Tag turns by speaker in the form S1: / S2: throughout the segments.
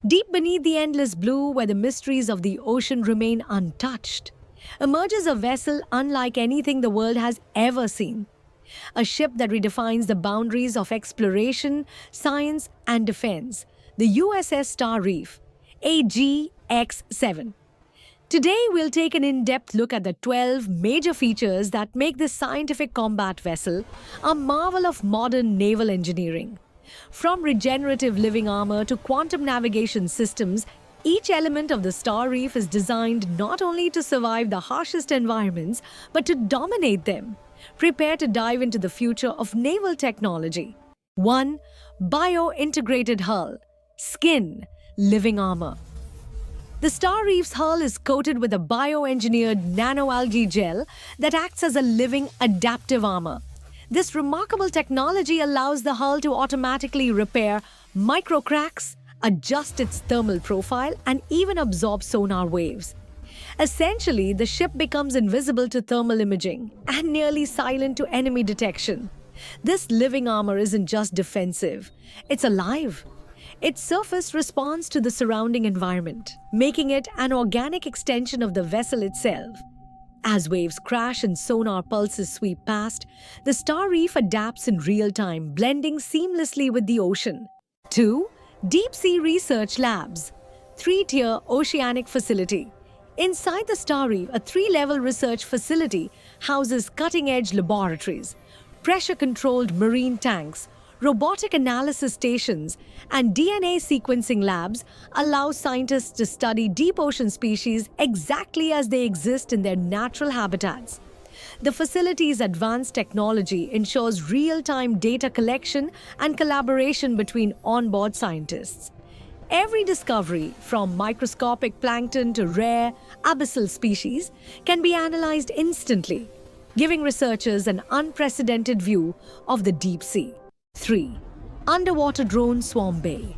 S1: Deep beneath the endless blue, where the mysteries of the ocean remain untouched, emerges a vessel unlike anything the world has ever seen. A ship that redefines the boundaries of exploration, science, and defense, the USS Star Reef, AGX-7. Today, we'll take an in depth look at the 12 major features that make this scientific combat vessel a marvel of modern naval engineering. From regenerative living armor to quantum navigation systems, each element of the Star Reef is designed not only to survive the harshest environments, but to dominate them. Prepare to dive into the future of naval technology. 1. Bio-integrated hull. Skin. Living armor. The Star Reef's hull is coated with a bioengineered nanoalgae gel that acts as a living adaptive armor. This remarkable technology allows the hull to automatically repair microcracks, adjust its thermal profile, and even absorb sonar waves. Essentially, the ship becomes invisible to thermal imaging and nearly silent to enemy detection. This living armor isn't just defensive, it's alive. Its surface responds to the surrounding environment, making it an organic extension of the vessel itself. As waves crash and sonar pulses sweep past, the Star Reef adapts in real time, blending seamlessly with the ocean. 2. Deep Sea Research Labs. 3-tier oceanic facility. Inside the Star Reef, a 3-level research facility houses cutting-edge laboratories, pressure-controlled marine tanks, robotic analysis stations, and DNA sequencing labs allow scientists to study deep ocean species exactly as they exist in their natural habitats. The facility's advanced technology ensures real-time data collection and collaboration between onboard scientists. Every discovery, from microscopic plankton to rare, abyssal species, can be analyzed instantly, giving researchers an unprecedented view of the deep sea. 3. Underwater Drone Swarm Bay.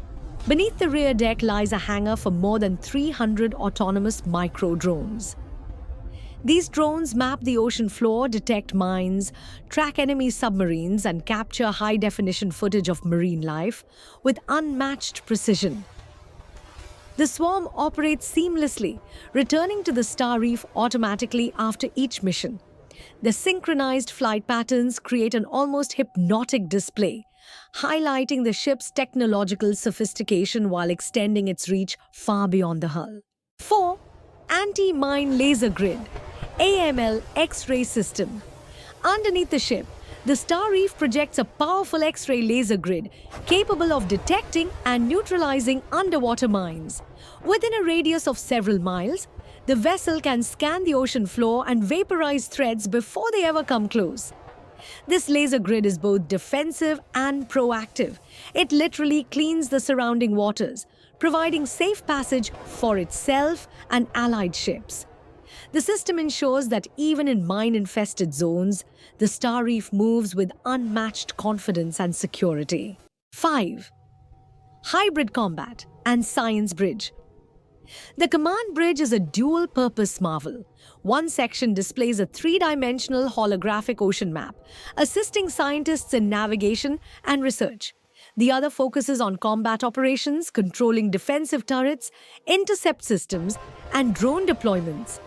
S1: Beneath the rear deck lies a hangar for more than 300 autonomous micro-drones. These drones map the ocean floor, detect mines, track enemy submarines, and capture high-definition footage of marine life with unmatched precision. The swarm operates seamlessly, returning to the Star Reef automatically after each mission. The synchronized flight patterns create an almost hypnotic display, highlighting the ship's technological sophistication while extending its reach far beyond the hull. 4. Anti-Mine Laser Grid, AML X-ray System. Underneath the ship, the Star Reef projects a powerful X-ray laser grid capable of detecting and neutralizing underwater mines. Within a radius of several miles, the vessel can scan the ocean floor and vaporize threats before they ever come close. This laser grid is both defensive and proactive. It literally cleans the surrounding waters, providing safe passage for itself and allied ships. The system ensures that even in mine-infested zones, the Star Reef moves with unmatched confidence and security. 5. Hybrid Combat and Science Bridge. The command bridge is a dual-purpose marvel. One section displays a 3-dimensional holographic ocean map, assisting scientists in navigation and research. The other focuses on combat operations, controlling defensive turrets, intercept systems, and drone deployments.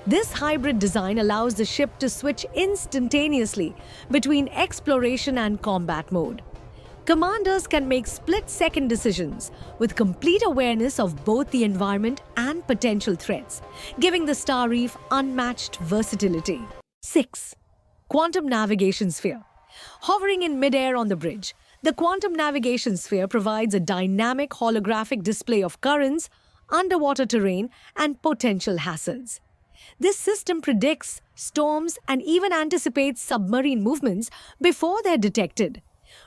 S1: This hybrid design allows the ship to switch instantaneously between exploration and combat mode. Commanders can make split-second decisions with complete awareness of both the environment and potential threats, giving the Star Reef unmatched versatility. 6. Quantum Navigation Sphere. Hovering in midair on the bridge, the Quantum Navigation Sphere provides a dynamic holographic display of currents, underwater terrain, and potential hazards. This system predicts storms and even anticipates submarine movements before they're detected.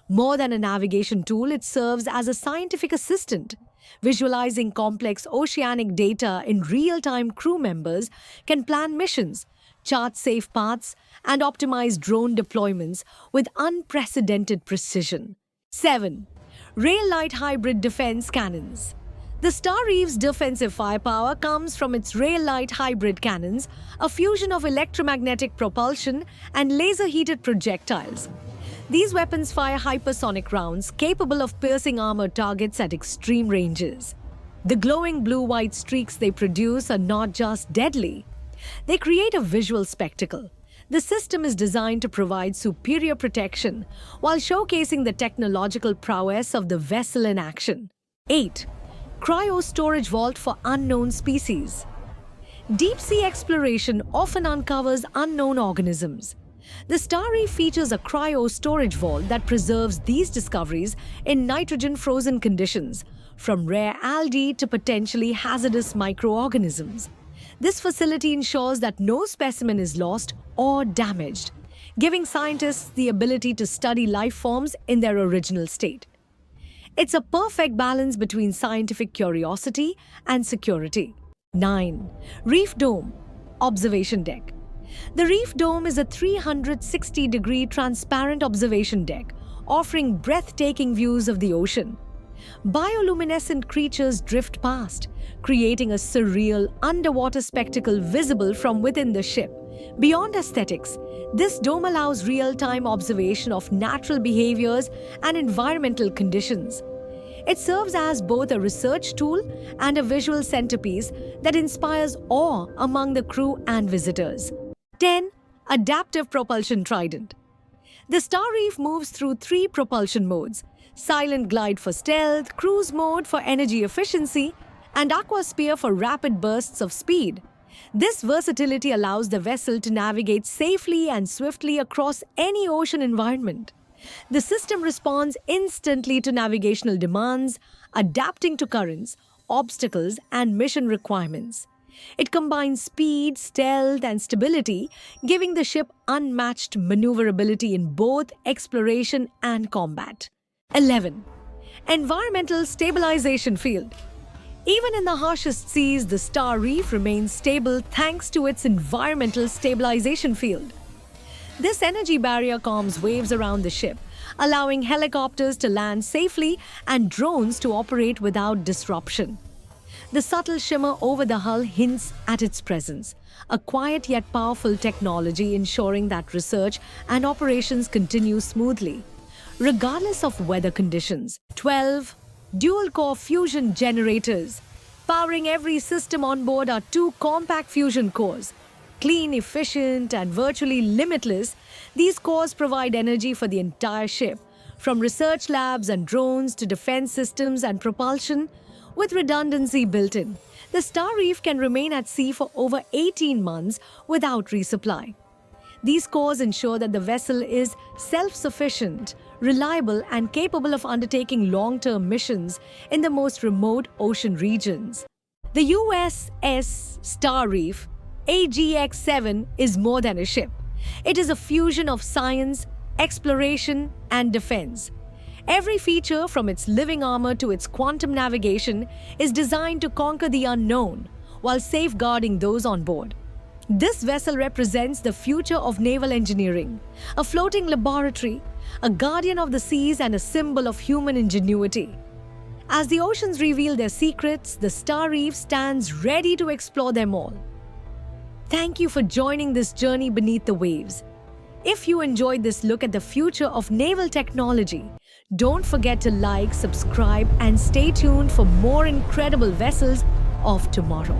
S1: More than a navigation tool, it serves as a scientific assistant. Visualizing complex oceanic data in real-time, crew members can plan missions, chart safe paths, and optimize drone deployments with unprecedented precision. 7. Rail-Light Hybrid Defense Cannons. The Star Reef's defensive firepower comes from its rail-light hybrid cannons, a fusion of electromagnetic propulsion and laser-heated projectiles. These weapons fire hypersonic rounds capable of piercing armored targets at extreme ranges. The glowing blue-white streaks they produce are not just deadly. They create a visual spectacle. The system is designed to provide superior protection while showcasing the technological prowess of the vessel in action. 8. Cryo storage vault for unknown species. Deep-sea exploration often uncovers unknown organisms. The Star Reef features a cryo storage vault that preserves these discoveries in nitrogen-frozen conditions, from rare algae to potentially hazardous microorganisms. This facility ensures that no specimen is lost or damaged, giving scientists the ability to study life forms in their original state. It's a perfect balance between scientific curiosity and security. 9. Reef Dome Observation Deck. The Reef Dome is a 360-degree transparent observation deck, offering breathtaking views of the ocean. Bioluminescent creatures drift past, creating a surreal underwater spectacle visible from within the ship. Beyond aesthetics, this dome allows real-time observation of natural behaviors and environmental conditions. It serves as both a research tool and a visual centerpiece that inspires awe among the crew and visitors. 10. Adaptive Propulsion Trident. The Star Reef moves through 3 propulsion modes: Silent Glide for stealth, Cruise Mode for energy efficiency, and Aquasphere for rapid bursts of speed. This versatility allows the vessel to navigate safely and swiftly across any ocean environment. The system responds instantly to navigational demands, adapting to currents, obstacles, and mission requirements. It combines speed, stealth, and stability, giving the ship unmatched maneuverability in both exploration and combat. 11. Environmental Stabilization Field. Even in the harshest seas, the Star Reef remains stable thanks to its environmental stabilization field. This energy barrier calms waves around the ship, allowing helicopters to land safely and drones to operate without disruption. The subtle shimmer over the hull hints at its presence, a quiet yet powerful technology ensuring that research and operations continue smoothly, regardless of weather conditions. 12. Dual-core fusion generators. Powering every system on board are 2 compact fusion cores. Clean, efficient, and virtually limitless, these cores provide energy for the entire ship, from research labs and drones to defense systems and propulsion. With redundancy built in, the Star Reef can remain at sea for over 18 months without resupply. These cores ensure that the vessel is self-sufficient, reliable, and capable of undertaking long-term missions in the most remote ocean regions. The USS Star Reef AGX-7 is more than a ship. It is a fusion of science, exploration, and defense. Every feature, from its living armor to its quantum navigation, is designed to conquer the unknown while safeguarding those on board. This vessel represents the future of naval engineering, a floating laboratory, a guardian of the seas, and a symbol of human ingenuity. As the oceans reveal their secrets, the Star Reef stands ready to explore them all. Thank you for joining this journey beneath the waves. If you enjoyed this look at the future of naval technology, don't forget to like, subscribe, and stay tuned for more incredible vessels of tomorrow.